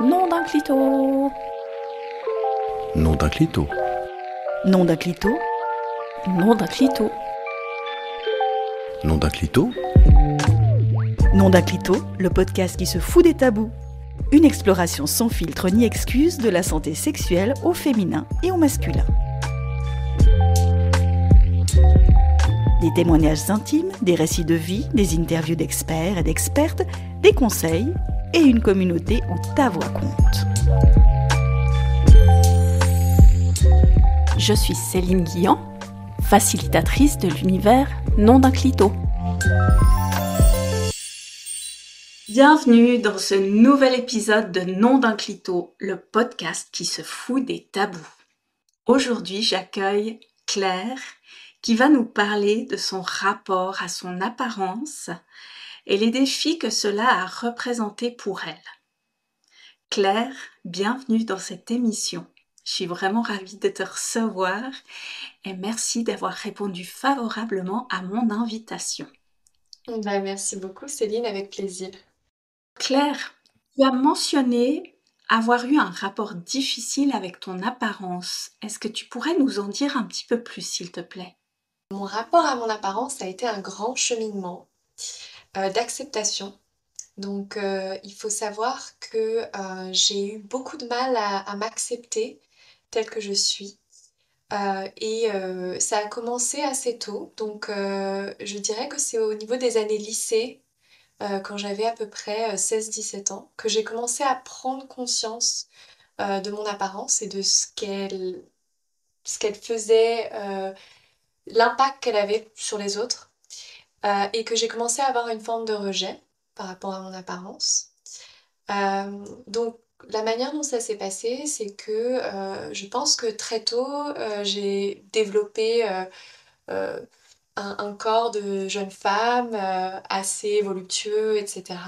Nom d'un clito. Nom d'un clito. Nom d'un clito. Nom d'un clito. Nom d'un clito. Nom d'un clito, le podcast qui se fout des tabous. Une exploration sans filtre ni excuse de la santé sexuelle au féminin et au masculin. Des témoignages intimes, des récits de vie, des interviews d'experts et d'expertes, des conseils et une communauté où ta voix compte. Je suis Céline Guillan, facilitatrice de l'univers Nom d'un clito. Bienvenue dans ce nouvel épisode de Nom d'un clito, le podcast qui se fout des tabous. Aujourd'hui, j'accueille Claire qui va nous parler de son rapport à son apparence et les défis que cela a représentés pour elle. Claire, bienvenue dans cette émission. Je suis vraiment ravie de te recevoir et merci d'avoir répondu favorablement à mon invitation. Merci beaucoup Céline, avec plaisir. Claire, tu as mentionné avoir eu un rapport difficile avec ton apparence. Est-ce que tu pourrais nous en dire un petit peu plus, s'il te plaît? Mon rapport à mon apparence a été un grand cheminement d'acceptation. Donc il faut savoir que j'ai eu beaucoup de mal à m'accepter telle que je suis. Ça a commencé assez tôt. Donc je dirais que c'est au niveau des années lycée, quand j'avais à peu près 16-17 ans, que j'ai commencé à prendre conscience de mon apparence et de ce qu'elle faisait, l'impact qu'elle avait sur les autres, et que j'ai commencé à avoir une forme de rejet par rapport à mon apparence. Donc la manière dont ça s'est passé, c'est que je pense que très tôt, j'ai développé euh, un corps de jeune femme assez voluptueux, etc.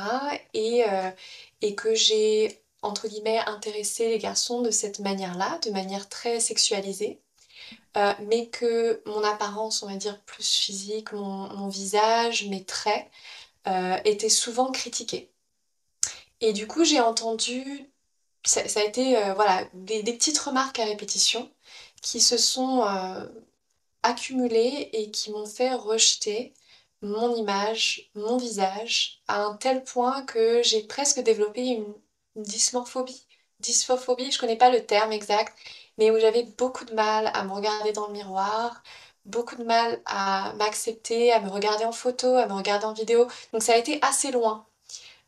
Et que j'ai, entre guillemets, intéressé les garçons de cette manière-là, de manière très sexualisée. Mais que mon apparence, on va dire plus physique, mon visage, mes traits, étaient souvent critiqués. Et du coup, j'ai entendu, ça a été voilà, des petites remarques à répétition qui se sont accumulées et qui m'ont fait rejeter mon image, mon visage, à un tel point que j'ai presque développé une dysmorphobie. Dysphophobie, je connais pas le terme exact, mais où j'avais beaucoup de mal à me regarder dans le miroir, beaucoup de mal à m'accepter, à me regarder en photo, à me regarder en vidéo. Donc ça a été assez loin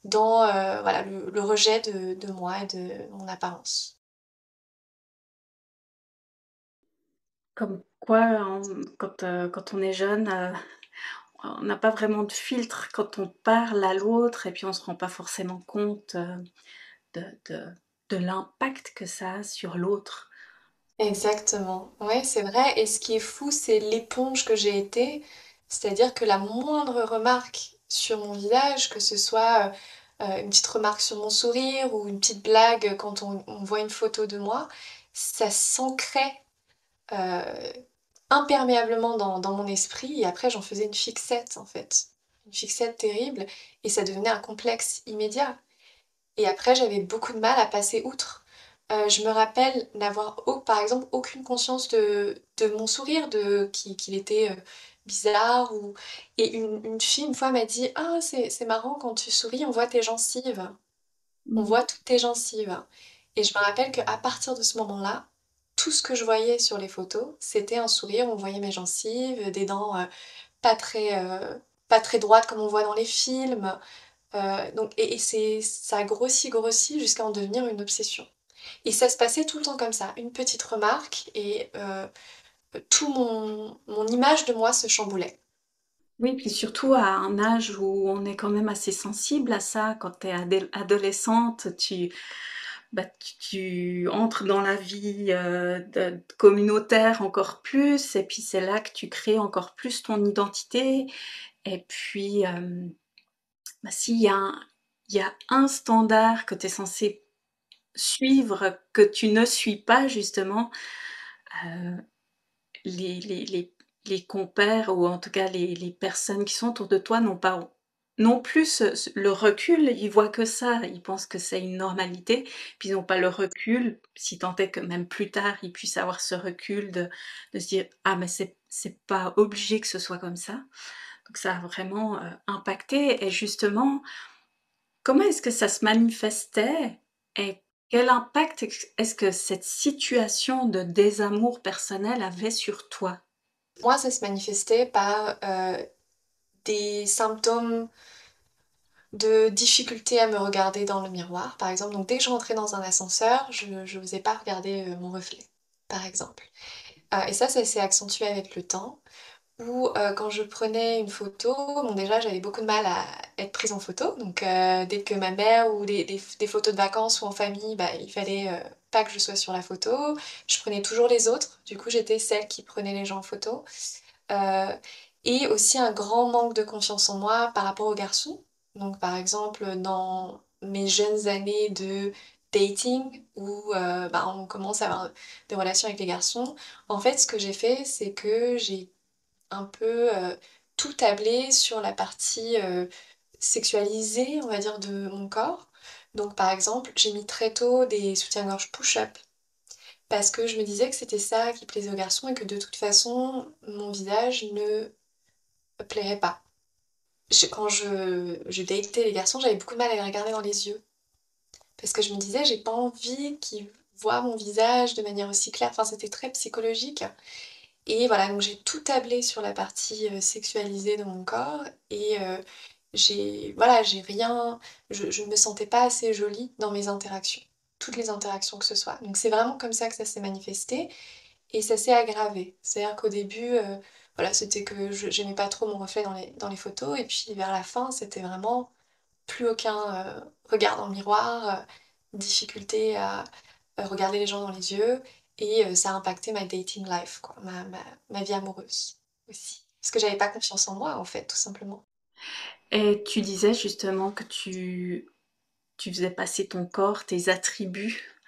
dans voilà, le rejet de moi et de mon apparence. Comme quoi, quand on est jeune, on n'a pas vraiment de filtre quand on parle à l'autre et puis on ne se rend pas forcément compte de, de, de l'impact que ça a sur l'autre. Exactement, ouais, c'est vrai. Et ce qui est fou, c'est l'éponge que j'ai été. C'est-à-dire que la moindre remarque sur mon visage, que ce soit une petite remarque sur mon sourire ou une petite blague quand on voit une photo de moi, ça s'ancrait euh, imperméablement dans mon esprit. Et après, j'en faisais une fixette, en fait. Une fixette terrible. Et ça devenait un complexe immédiat. Et après, j'avais beaucoup de mal à passer outre. Je me rappelle n'avoir, par exemple, aucune conscience de mon sourire, qu'il était bizarre. Et une fille, une fois, m'a dit: «Ah, c'est marrant, quand tu souris, on voit tes gencives. On Mhm. voit toutes tes gencives.» Et je me rappelle qu'à partir de ce moment-là, tout ce que je voyais sur les photos, c'était un sourire. On voyait mes gencives, des dents pas très, euh, pas très droites comme on voit dans les films. Ça a grossi jusqu'à en devenir une obsession. Et ça se passait tout le temps comme ça, une petite remarque et tout mon image de moi se chamboulait. Oui, puis surtout à un âge où on est quand même assez sensible à ça. Quand tu es adolescente, tu entres dans la vie communautaire encore plus, et puis c'est là que tu crées encore plus ton identité. Et puis, s'il y a il y a un standard que tu es censé suivre, que tu ne suis pas justement, euh, les, les, les, les compères ou en tout cas les personnes qui sont autour de toi n'ont pas non plus le recul, ils voient que ça, ils pensent que c'est une normalité, puis ils n'ont pas le recul, si tant est que même plus tard, ils puissent avoir ce recul de se dire: «Ah mais c'est pas obligé que ce soit comme ça». Donc ça a vraiment, impacté et justement, comment est-ce que ça se manifestait et quel impact est-ce que cette situation de désamour personnel avait sur toi? Moi, ça se manifestait par, des symptômes de difficulté à me regarder dans le miroir, par exemple. Donc dès que je rentrais dans un ascenseur, je osais pas regarder, mon reflet, par exemple. Et ça s'est accentué avec le temps où, quand je prenais une photo, bon déjà j'avais beaucoup de mal à être prise en photo, donc dès que ma mère ou des photos de vacances ou en famille, bah, il fallait, pas que je sois sur la photo. Je prenais toujours les autres, du coup j'étais celle qui prenait les gens en photo. Heu et aussi un grand manque de confiance en moi par rapport aux garçons. Donc par exemple, dans mes jeunes années de dating où, bah, on commence à avoir des relations avec les garçons. En fait, ce que j'ai fait, c'est que j'ai un peu, tout tablé sur la partie, sexualisée, on va dire, de mon corps. Donc par exemple, j'ai mis très tôt des soutiens-gorge push-up parce que je me disais que c'était ça qui plaisait aux garçons et que de toute façon, mon visage ne plairait pas. Quand je datais les garçons, j'avais beaucoup de mal à les regarder dans les yeux parce que je me disais: «J'ai pas envie qu'ils voient mon visage de manière aussi claire». Enfin, c'était très psychologique et voilà, donc j'ai tout tablé sur la partie, sexualisée de mon corps et j'ai rien je me sentais pas assez jolie dans mes interactions, toutes les interactions que ce soit. Donc c'est vraiment comme ça que ça s'est manifesté et ça s'est aggravé. C'est-à-dire qu'au début, voilà, c'était que j'aimais pas trop mon reflet dans les photos et puis vers la fin, c'était vraiment plus aucun, regard dans le miroir, difficulté à, regarder les gens dans les yeux et ça a impacté ma dating life quoi, ma vie amoureuse aussi. Parce que j'avais pas confiance en moi en fait, tout simplement. Et tu disais justement que tu faisais passer ton corps, tes attributs,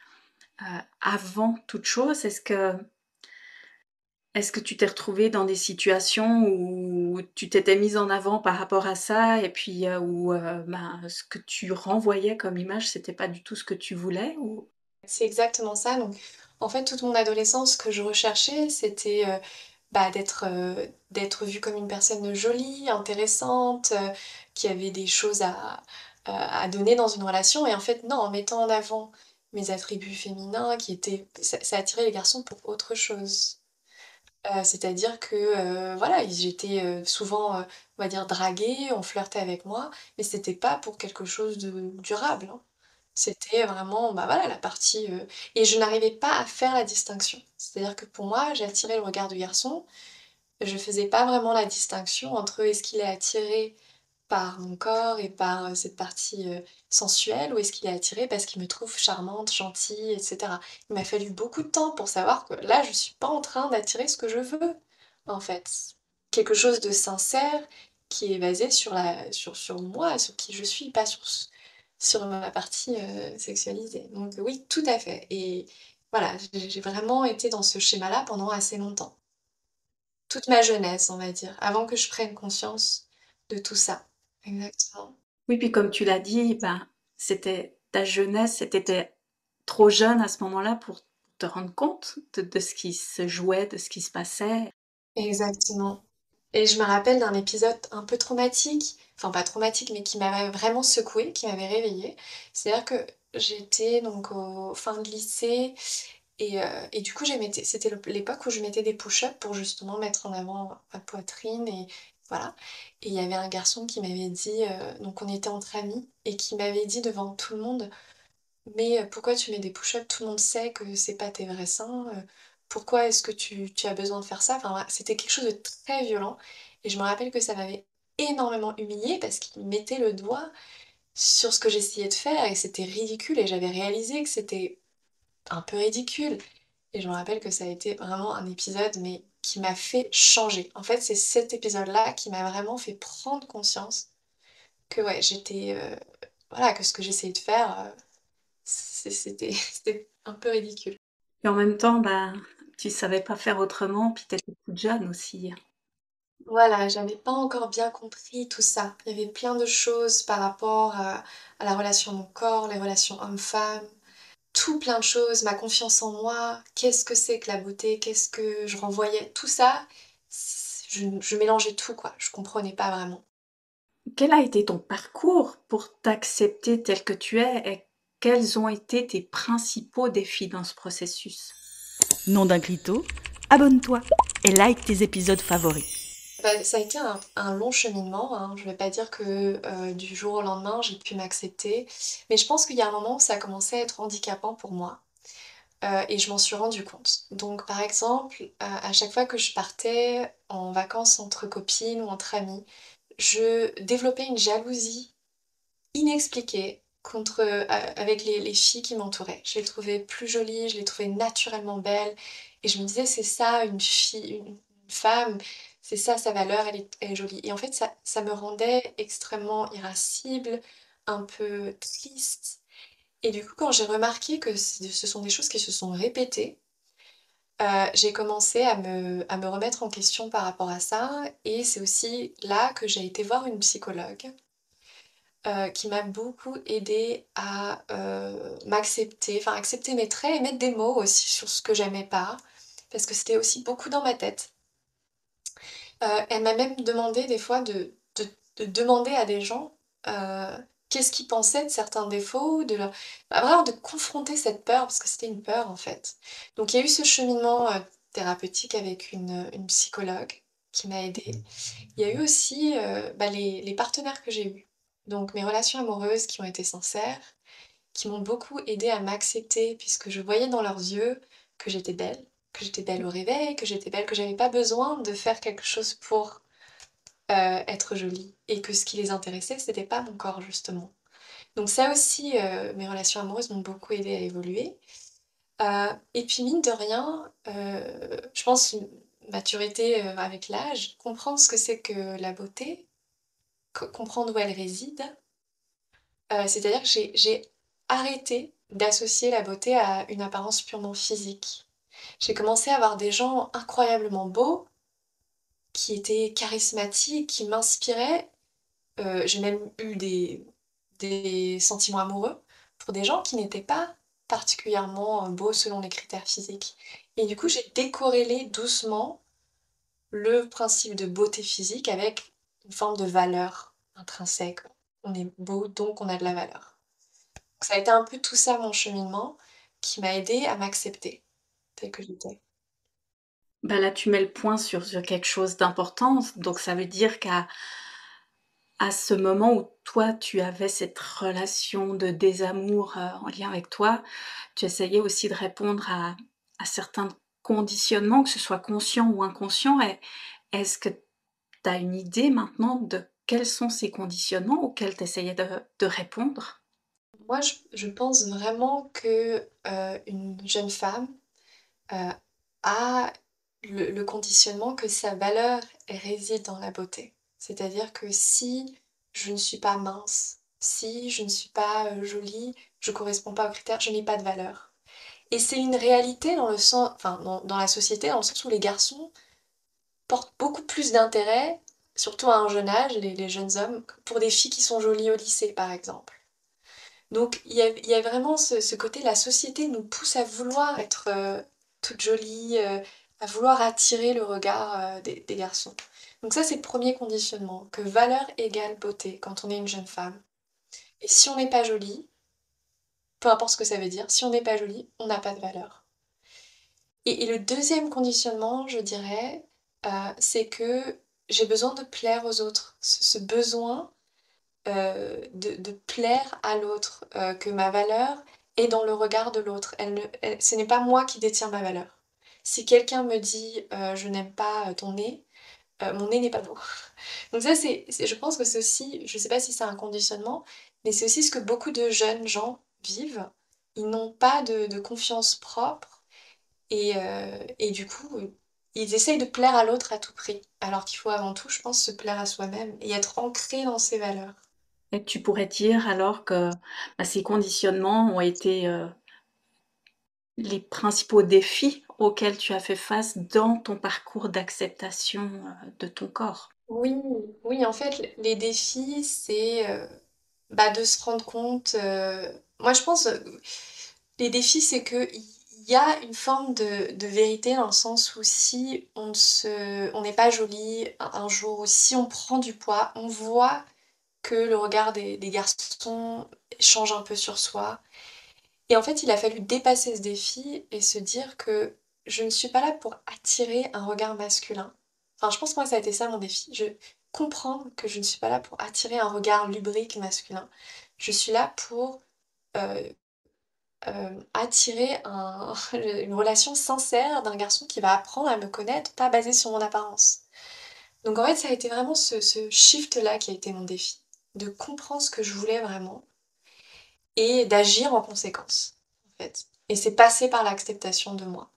avant toute chose. Est-ce que tu t'es retrouvée dans des situations où tu t'étais mise en avant par rapport à ça et puis, où, ben, ce que tu renvoyais comme image, c'était pas du tout ce que tu voulais ou? C'est exactement ça, donc en fait, toute mon adolescence, ce que je recherchais, c'était, bah, d'être vue comme une personne jolie, intéressante, qui avait des choses à donner dans une relation et en fait, non, en mettant en avant mes attributs féminins qui étaient ça attirait les garçons pour autre chose. C'est-à-dire que, voilà, j'étais, souvent, on va dire draguée, on flirtait avec moi, mais c'était pas pour quelque chose de durable, hein. C'était vraiment, bah, voilà, la partie, et je n'arrivais pas à faire la distinction. C'est-à-dire que pour moi, j'attirais le regard du garçon, je faisais pas vraiment la distinction entre est-ce qu'il est attiré par mon corps et par, cette partie, sensuelle ou est-ce qu'il est attiré parce qu'il me trouve charmante, gentille et cetera? Il m'a fallu beaucoup de temps pour savoir que là, je suis pas en train d'attirer ce que je veux, en fait. Quelque chose de sincère qui est basé sur moi, sur qui je suis, pas sur ma partie, sexualisée. Donc oui, tout à fait et voilà, j'ai vraiment été dans ce schéma-là pendant assez longtemps. Toute ma jeunesse, on va dire, avant que je prenne conscience de tout ça. Exactement. Oui, puis comme tu l'as dit, ben, c'était ta jeunesse, tu trop jeune à ce moment-là pour te rendre compte de ce qui se jouait, de ce qui se passait. Exactement et je me rappelle d'un épisode un peu traumatique, enfin pas traumatique, mais qui m'avait vraiment secouée, qui m'avait réveillée. C'est-à-dire que j'étais donc au fin de lycée et du coup, c'était l'époque où je mettais des push-ups pour justement mettre en avant ma poitrine et voilà et il y avait un garçon qui m'avait dit, donc on était entre amis et qui m'avait dit devant tout le monde: «Mais, pourquoi tu mets des push-ups? Tout le monde sait que c'est pas tes vrais seins, pourquoi est-ce que tu as besoin de faire ça?» Enfin voilà, c'était quelque chose de très violent et je me rappelle que ça m'avait énormément humiliée parce qu'il mettait le doigt sur ce que j'essayais de faire et c'était ridicule et j'avais réalisé que c'était un peu ridicule et je me rappelle que ça a été vraiment un épisode, mais qui m'a fait changer. En fait, c'est cet épisode-là qui m'a vraiment fait prendre conscience que ouais, voilà, que ce que j'essayais de faire, c'était un peu ridicule. Et en même temps, bah, tu savais pas faire autrement, puis tu étais toute jeune aussi. Voilà, j'avais pas encore bien compris tout ça. Il y avait plein de choses par rapport à la relation mon corps, les relations homme-femme, tout plein de choses, ma confiance en moi, qu'est-ce que c'est que la beauté, qu'est-ce que je renvoyais, tout ça, je mélangeais tout quoi, je comprenais pas vraiment. Quel a été ton parcours pour t'accepter tel que tu es et quels ont été tes principaux défis dans ce processus? Nom d'un clito, abonne-toi et like tes épisodes favoris. Bah, ça a été un long cheminement, hein. Je vais pas dire que du jour au lendemain j'ai pu m'accepter, mais je pense qu'il y a un moment où ça a commencé à être handicapant pour moi. Et je m'en suis rendu compte. Donc par exemple, à chaque fois que je partais en vacances entre copines ou entre amies, je développais une jalousie inexpliquée avec les filles qui m'entouraient. Je les trouvais plus jolies, je les trouvais naturellement belles et je me disais: «C'est ça une fille, une femme, c'est ça sa valeur, elle est jolie» et en fait ça me rendait extrêmement irascible, un peu triste et du coup quand j'ai remarqué que ce sont des choses qui se sont répétées, j'ai commencé à me remettre en question par rapport à ça et c'est aussi là que j'ai été voir une psychologue, qui m'a beaucoup aidée à, m'accepter, enfin accepter mes traits et mettre des mots aussi sur ce que j'aimais pas, parce que c'était aussi beaucoup dans ma tête. Elle m'a même demandé des fois de demander à des gens, qu'est-ce qu'ils pensaient de certains défauts, de leur bah, vraiment de confronter cette peur, parce que c'était une peur en fait. Donc il y a eu ce cheminement, thérapeutique avec une psychologue qui m'a aidée. Il y a eu aussi, bah, les partenaires que j'ai eus. Donc mes relations amoureuses qui ont été sincères, qui m'ont beaucoup aidée à m'accepter puisque je voyais dans leurs yeux que j'étais belle au réveil, que j'étais belle, que j'avais pas besoin de faire quelque chose pour, être jolie et que ce qui les intéressait, c'était pas mon corps justement. Donc ça aussi, mes relations amoureuses m'ont beaucoup aidée à évoluer. Et puis mine de rien, je pense une maturité, avec l'âge, comprendre ce que c'est que la beauté, comprendre où elle réside, c'est-à-dire que j'ai arrêté d'associer la beauté à une apparence purement physique. J'ai commencé à voir des gens incroyablement beaux, qui étaient charismatiques, qui m'inspiraient. J'ai même eu des sentiments amoureux pour des gens qui n'étaient pas particulièrement, beaux selon les critères physiques. Et du coup, j'ai décorrélé doucement le principe de beauté physique avec une forme de valeur intrinsèque. On est beau, donc on a de la valeur. Ça a été un peu tout ça mon cheminement qui m'a aidée à m'accepter telle que j'étais. Bah là, tu mets le point sur quelque chose d'important. Donc, ça veut dire à ce moment où toi, tu avais cette relation de désamour en lien avec toi, tu essayais aussi de répondre à certains conditionnements, que ce soit conscient ou inconscient. Et est-ce que tu as une idée maintenant de quels sont ces conditionnements auxquels tu essayais de répondre? Moi, je pense vraiment que, une jeune femme, heu, a le conditionnement que sa valeur réside dans la beauté. C'est-à-dire que si je ne suis pas mince, si je ne suis pas, jolie, je corresponds pas aux critères, je n'ai pas de valeur. Et c'est une réalité dans le sens enfin dans la société, dans le sens où les garçons portent beaucoup plus d'intérêt, surtout à un jeune âge, les jeunes hommes, pour des filles qui sont jolies au lycée, par exemple. Donc il y a vraiment ce côté, la société nous pousse à vouloir être toute jolie, à vouloir attirer le regard des garçons. Donc ça, c'est le premier conditionnement, que valeur égale beauté quand on est une jeune femme. Et si on n'est pas jolie, peu importe ce que ça veut dire, si on n'est pas jolie, on n'a pas de valeur. Et le deuxième conditionnement, je dirais, c'est que j'ai besoin de plaire aux autres. Ce besoin de plaire à l'autre, que ma valeur est dans le regard de l'autre. Ce n'est pas moi qui détiens ma valeur. Si quelqu'un me dit, «Je n'aime pas, ton nez», mon nez n'est pas beau. Donc ça, je pense que c'est aussi je sais pas si c'est un conditionnement, mais c'est aussi ce que beaucoup de jeunes gens vivent. Ils n'ont pas de confiance propre et du coup, ils essayent de plaire à l'autre à tout prix. Alors qu'il faut avant tout, je pense, se plaire à soi-même et être ancré dans ses valeurs. Et tu pourrais dire alors que bah, ces conditionnements ont été les principaux défis auxquels tu as fait face dans ton parcours d'acceptation, de ton corps? Oui, oui, en fait, les défis, c'est bah, de se rendre compte. Moi, je pense, les défis, c'est que il y a une forme de vérité dans le sens où si on n'est pas joli un jour, ou si on prend du poids, on voit que le regard des garçons change un peu sur soi. Et en fait, il a fallu dépasser ce défi et se dire que je ne suis pas là pour attirer un regard masculin. Enfin, je pense que moi, ça a été ça mon défi. Je comprends que je ne suis pas là pour attirer un regard lubrique masculin. Je suis là pour euh, attirer une relation sincère d'un garçon qui va apprendre à me connaître, pas basé sur mon apparence. Donc en fait, ça a été vraiment ce shift-là qui a été mon défi. De comprendre ce que je voulais vraiment et d'agir en conséquence, en fait. Et c'est passé par l'acceptation de moi.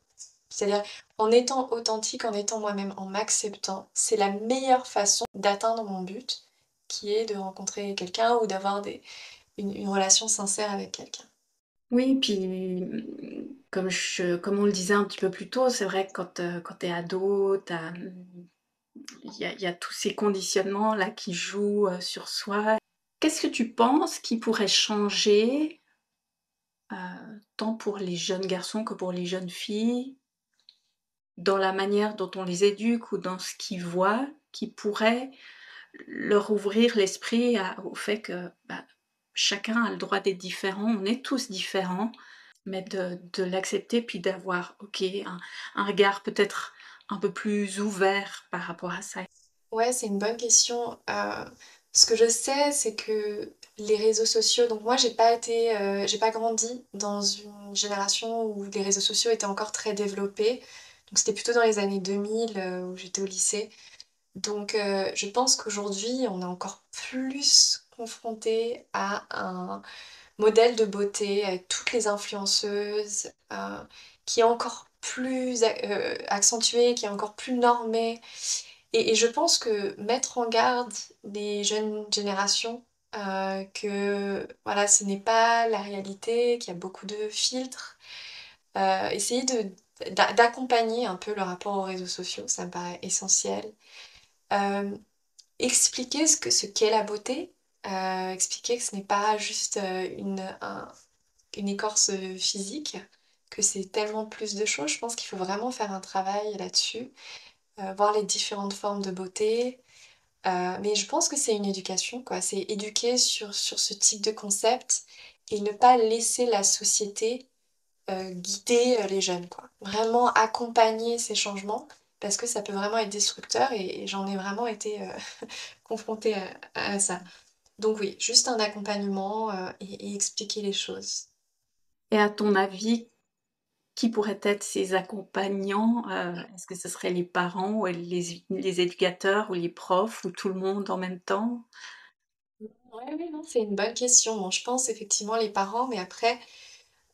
C'est-à-dire, en étant authentique, en étant moi-même, en m'acceptant, c'est la meilleure façon d'atteindre mon but, qui est de rencontrer quelqu'un ou d'avoir une relation sincère avec quelqu'un. Oui, puis, comme on le disait un petit peu plus tôt, c'est vrai que quand tu es ado, il y a tous ces conditionnements-là qui jouent, sur soi. Qu'est-ce que tu penses qui pourrait changer, tant pour les jeunes garçons que pour les jeunes filles, dans la manière dont on les éduque ou dans ce qu'ils voient, qui pourrait leur ouvrir l'esprit au fait que bah, chacun a le droit d'être différent, on est tous différents, mais de l'accepter puis d'avoir, ok, un regard peut-être un peu plus ouvert par rapport à ça. Ouais, c'est une bonne question. Ce que je sais, c'est que les réseaux sociaux, donc moi j'ai pas grandi dans une génération où les réseaux sociaux étaient encore très développés. Donc c'était plutôt dans les années 2000 où j'étais au lycée. Donc je pense qu'aujourd'hui on est encore plus confronté à un modèle de beauté avec toutes les influenceuses qui est encore plus accentué, qui est encore plus normé. Et je pense que mettre en garde les jeunes générations que voilà, ce n'est pas la réalité, qu'il y a beaucoup de filtres, essayer d'accompagner un peu le rapport aux réseaux sociaux, ça me paraît essentiel. Euh, Expliquer ce qu'est la beauté, expliquer que ce n'est pas juste une écorce physique, que c'est tellement plus de choses. Je pense qu'il faut vraiment faire un travail là-dessus, voir les différentes formes de beauté. Mais je pense que c'est une éducation, quoi. C'est éduquer sur ce type de concept et ne pas laisser la société guider les jeunes, quoi. Vraiment accompagner ces changements parce que ça peut vraiment être destructeur et j'en ai vraiment été confrontée à ça. Donc oui, juste un accompagnement et expliquer les choses. Et à ton avis, qui pourraient être ces accompagnants? Est-ce que ce seraient les parents ou les éducateurs ou les profs ou tout le monde en même temps? Ouais, oui, non, c'est une bonne question. Bon, je pense effectivement les parents, mais après,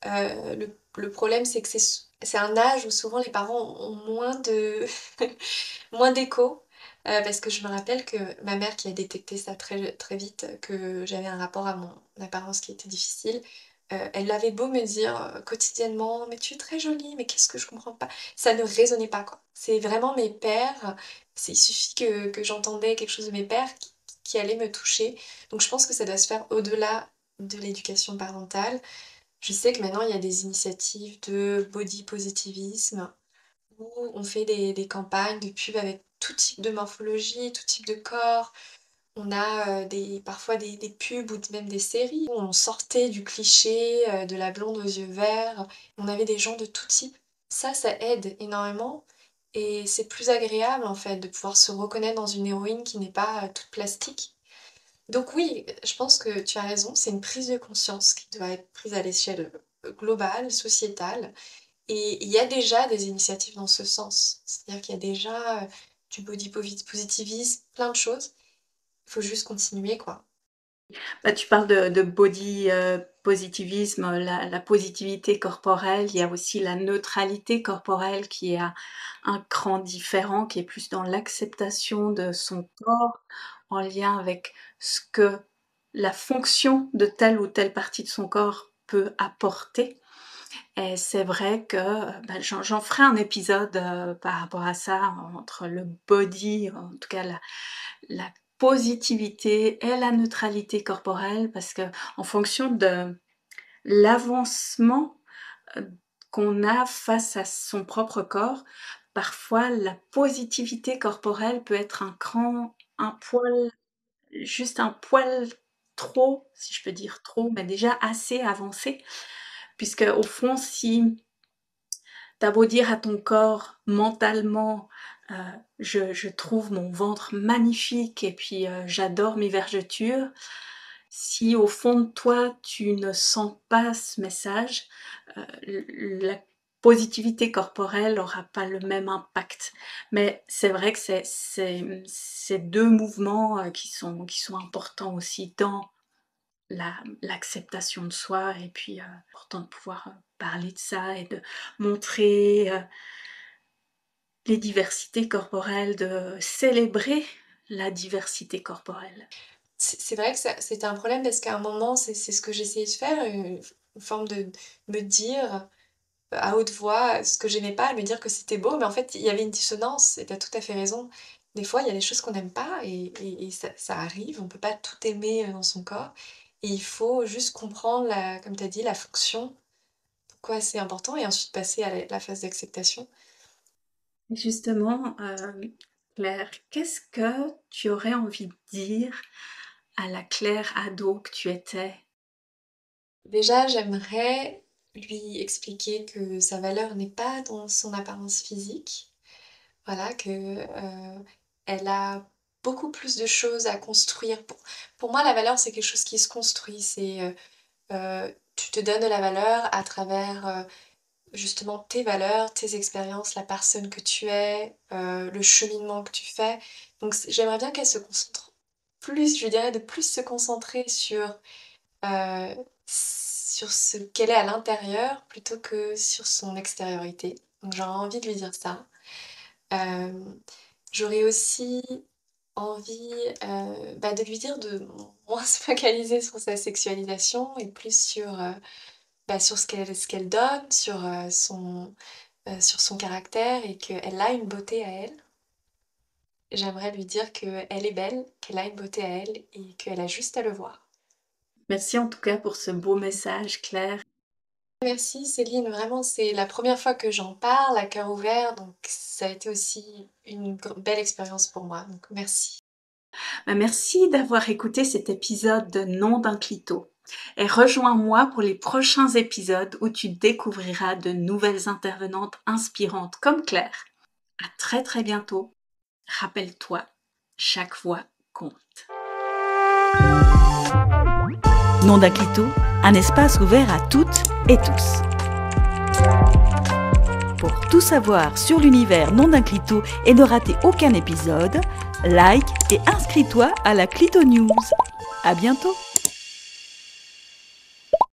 le problème, c'est que c'est un âge où souvent les parents ont moins moins d'écho. Parce que je me rappelle que ma mère qui a détecté ça très, très vite, que j'avais un rapport à mon apparence qui était difficile, elle avait beau me dire quotidiennement, mais tu es très jolie, mais qu'est-ce que je comprends pas? Ça ne résonnait pas, quoi. C'est vraiment mes pères, il suffit que j'entendais quelque chose de mes pères qui allait me toucher. Donc je pense que ça doit se faire au-delà de l'éducation parentale. Je sais que maintenant, il y a des initiatives de body positivisme où on fait des campagnes de pub avec tout type de morphologie, tout type de corps. On a parfois des pubs ou même des séries où on sortait du cliché de la blonde aux yeux verts. On avait des gens de tout type. Ça aide énormément. Et c'est plus agréable en fait de pouvoir se reconnaître dans une héroïne qui n'est pas toute plastique. Donc oui, je pense que tu as raison, c'est une prise de conscience qui doit être prise à l'échelle globale, sociétale. Et il y a déjà des initiatives dans ce sens. C'est-à-dire qu'il y a déjà du positivisme, plein de choses. Il faut juste continuer, quoi. Bah, tu parles de body positivisme, la positivité corporelle. Il y a aussi la neutralité corporelle qui est un cran différent, qui est plus dans l'acceptation de son corps en lien avec ce que la fonction de telle ou telle partie de son corps peut apporter. Et c'est vrai que j'en ferai un épisode par rapport à ça, entre le body, en tout cas la positivité et la neutralité corporelle, parce que en fonction de l'avancement qu'on a face à son propre corps, parfois la positivité corporelle peut être un poil, juste un poil trop, si je peux dire trop, mais déjà assez avancé, puisque au fond, si t'as beau dire à ton corps mentalement, heu, je trouve mon ventre magnifique et puis, j'adore mes vergetures. Si au fond de toi, tu ne sens pas ce message, la positivité corporelle aura pas le même impact. Mais c'est vrai que c'est 2 mouvements, qui sont importants aussi dans l'acceptation de soi, et puis, important de pouvoir, parler de ça et de montrer, les diversités corporelles, de célébrer la diversité corporelle. C'est vrai que c'était un problème parce qu'à un moment, c'est ce que j'essayais de faire, une forme de me dire à haute voix ce que j'aimais pas, me dire que c'était beau, mais en fait, il y avait une dissonance et tu as tout à fait raison. Des fois, il y a des choses qu'on n'aime pas et ça arrive, on peut pas tout aimer, dans son corps et il faut juste comprendre la comme tu as dit, la fonction, pourquoi c'est important et ensuite passer à la phase d'acceptation. Et justement, Claire, qu'est-ce que tu aurais envie de dire à la Claire ado que tu étais? Déjà, j'aimerais lui expliquer que sa valeur n'est pas dans son apparence physique. Voilà, que, elle a beaucoup plus de choses à construire. Pour moi, la valeur, c'est quelque chose qui se construit. C'est, tu te donnes de la valeur à travers, justement tes valeurs, tes expériences, la personne que tu es, le cheminement que tu fais. Donc j'aimerais bien qu'elle se concentre plus, je dirais de plus se concentrer heu, sur ce qu'elle est à l'intérieur plutôt que sur son extériorité. Donc j'aurais envie de lui dire ça. Hem, J'aurais aussi envie, de lui dire de moins se focaliser sur sa sexualisation et plus sur, sur ce qu'elle donne, sur son caractère et qu'elle a une beauté à elle. J'aimerais lui dire qu'elle est belle, qu'elle a une beauté à elle et qu'elle a juste à le voir. Merci en tout cas pour ce beau message, Claire. Merci Céline, vraiment c'est la première fois que j'en parle à cœur ouvert, donc ça a été aussi une belle expérience pour moi, donc merci. Merci d'avoir écouté cet épisode de Nom d'un clito. Et rejoins-moi pour les prochains épisodes où tu découvriras de nouvelles intervenantes inspirantes comme Claire. À très très bientôt. Rappelle-toi, chaque voix compte. Nom d'un clito, un espace ouvert à toutes et tous. Pour tout savoir sur l'univers Nom d'un clito et ne rater aucun épisode, like et inscris-toi à la Clito News. À bientôt!